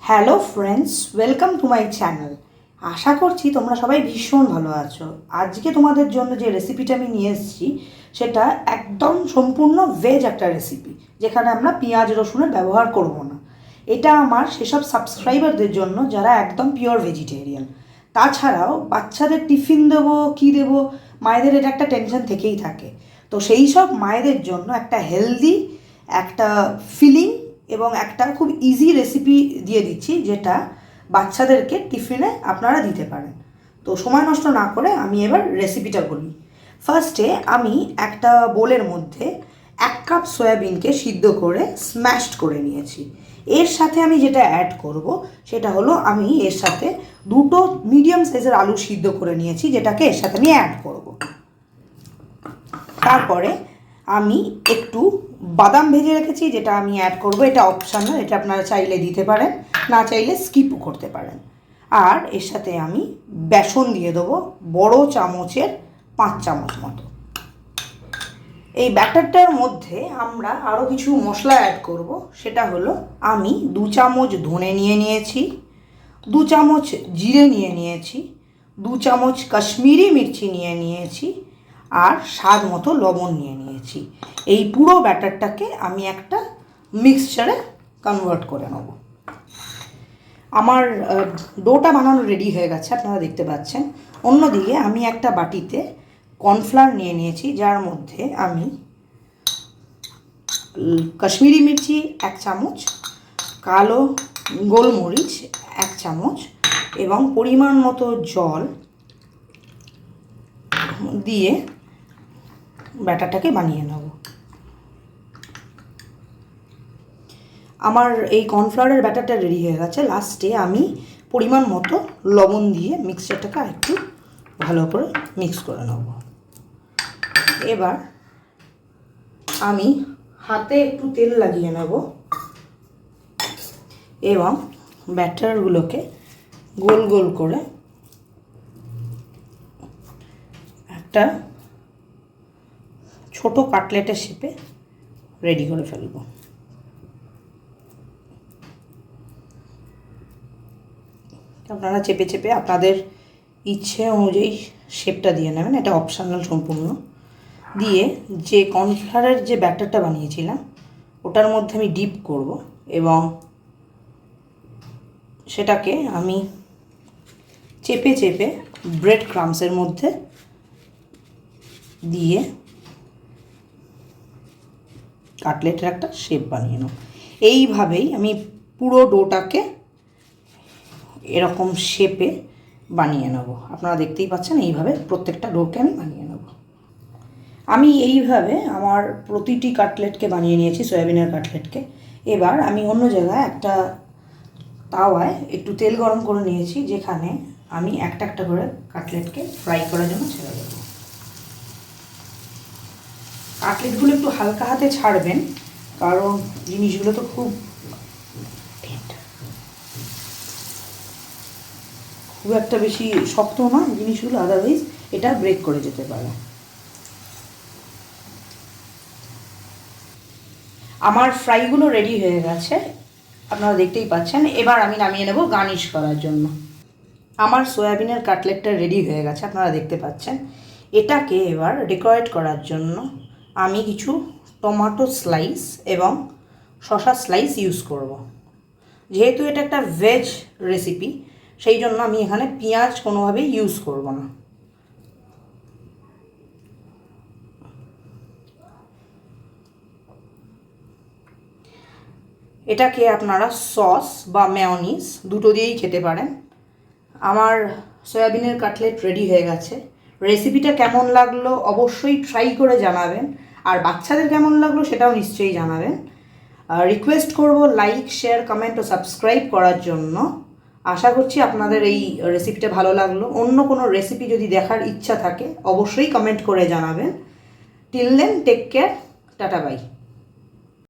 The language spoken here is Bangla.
Hello friends, welcome to my channel. আশা করছি তোমরা সবাই ভীষণ ভালো আছো। আজকে তোমাদের জন্য যে রেসিপিটা আমি নিয়ে এসেছি সেটা একদম সম্পূর্ণ ভেজ একটা রেসিপি, যেখানে আমরা পেঁয়াজ রসুনের ব্যবহার করব না। এটা আমার সেসব সাবস্ক্রাইবারদের জন্য যারা একদম পিওর ভেজিটেরিয়ান। তাছাড়াও বাচ্চাদের টিফিন দেবো কী দেবো, মায়েদের এটা একটা টেনশন থেকেই থাকে। তো সেই সব মায়েদের জন্য একটা হেলদি, একটা ফিলিং এবং একটা খুব ইজি রেসিপি দিয়ে দিচ্ছি, যেটা বাচ্চাদেরকে টিফিনে আপনারা দিতে পারেন। তো সময় নষ্ট না করে আমি এবার রেসিপিটা বলি। ফার্স্টে আমি একটা বোলের মধ্যে 1 কাপ সয়াবিনকে সিদ্ধ করে স্ম্যাশড করে নিয়েছি। এর সাথে আমি যেটা অ্যাড করব সেটা হলো, আমি এর সাথে 2টো মিডিয়াম সাইজের আলু সিদ্ধ করে নিয়েছি, যেটাকে এর সাথে আমি অ্যাড করব। তারপরে আমি একটু বাদাম ভেজে রেখেছি, যেটা আমি অ্যাড করব। এটা অপশনাল, এটা আপনারা চাইলে দিতে পারেন, না চাইলে স্কিপও করতে পারেন। আর এর সাথে আমি বেসন দিয়ে দেবো বড় চামচের 5 চামচ মতো। এই ব্যাটারটার মধ্যে আমরা আরও কিছু মশলা অ্যাড করব। সেটা হলো, আমি 2 চামচ ধনে নিয়ে নিয়েছি, 2 চামচ জিরে নিয়ে নিয়েছি, 2 চামচ কাশ্মীরি মির্চি নিয়ে নিয়েছি, আর স্বাদ মতো লবণ নিয়ে নিয়েছি। এই পুরো ব্যাটারটাকে আমি একটা মিক্সচারে কনভার্ট করে নেব। আমার ডোটা বানানো রেডি হয়ে গেছে, আপনারা দেখতে পাচ্ছেন। অন্যদিকে আমি একটা বাটিতে কর্নফ্লাওয়ার নিয়ে নিয়েছি, যার মধ্যে আমি কাশ্মীরি মির্চি 1 চামচ, কালো গোলমরিচ 1 চামচ এবং পরিমাণ মতো জল দিয়ে ব্যাটারটাকে বানিয়ে নেব। আমার এই কর্নফ্লাওয়ারের ব্যাটারটা রেডি হয়ে গেছে। লাস্টে আমি পরিমাণ মতো লবণ দিয়ে মিক্সচারটাকে একটু ভালো করে মিক্স করে নেব। এবার আমি হাতে একটু তেল লাগিয়ে নেব এবং ব্যাটারগুলোকে গোল গোল করে একটা ছোট কাটলেটের শেপে রেডি করে ফেলব। আপনারা চেপে চেপে আপনাদের ইচ্ছে অনুযায়ী শেপটা দিয়ে নেবেন, এটা অপশনাল সম্পূর্ণ। দিয়ে যে কর্নফ্লাওয়ারের যে ব্যাটারটা বানিয়েছিলাম ওটার মধ্যে আমি ডিপ করব এবং সেটাকে আমি চেপে চেপে ব্রেড ক্রাম্বসের মধ্যে দিয়ে কাটলেটের একটা শেপ বানিয়ে নেব। এইভাবেই আমি পুরো ডোটাকে এরকম শেপে বানিয়ে নেব। আপনারা দেখতেই পাচ্ছেন, এইভাবে প্রত্যেকটা ডোকে আমি বানিয়ে নেব। আমি এইভাবে আমার প্রতিটি কাটলেটকে বানিয়ে নিয়েছি, সয়াবিনের কাটলেটকে। এবার আমি অন্য জায়গায় একটা তাওয়ায় একটু তেল গরম করে নিয়েছি, যেখানে আমি একটা একটা করে কাটলেটকে ফ্রাই করার জন্য ছেড়ে দেবো। কাটলেটগুলো একটু হালকা হাতে ছাড়বেন, কারণ জিনিসগুলো তো খুব একটা বেশি শক্ত না জিনিসগুলো, আদারওয়াইজ এটা ব্রেক করে যেতে পারে। আমার ফ্রাইগুলো রেডি হয়ে গেছে, আপনারা দেখতেই পাচ্ছেন। এবার আমি নামিয়ে নেব গার্নিশ করার জন্য। আমার সয়াবিনের কাটলেটটা রেডি হয়ে গেছে, আপনারা দেখতে পাচ্ছেন। এটাকে এবার ডেকোরেট করার জন্য আমি কিছু টমেটো স্লাইস এবং শসা স্লাইস ইউজ করব। যেহেতু এটা একটা ভেজ রেসিপি, সেই জন্য আমি এখানে পেঁয়াজ কোনোভাবেই ইউজ করব না। এটাকে আপনারা সস বা মেয়োনিজ দুটো দিয়েই খেতে পারেন। আমার সয়াবিনের কাটলেট রেডি হয়ে গেছে। রেসিপিটা কেমন লাগলো অবশ্যই ট্রাই করে জানাবেন, আর বাচ্চাদের কেমন লাগলো সেটাও নিশ্চয়ই জানাবেন। রিকোয়েস্ট করব লাইক, শেয়ার, কমেন্ট ও সাবস্ক্রাইব করার জন্য। আশা করছি আপনাদের এই রেসিপিটা ভালো লাগলো। অন্য কোনো রেসিপি যদি দেখার ইচ্ছা থাকে অবশ্যই কমেন্ট করে জানাবেন। Till then, take care, tata by.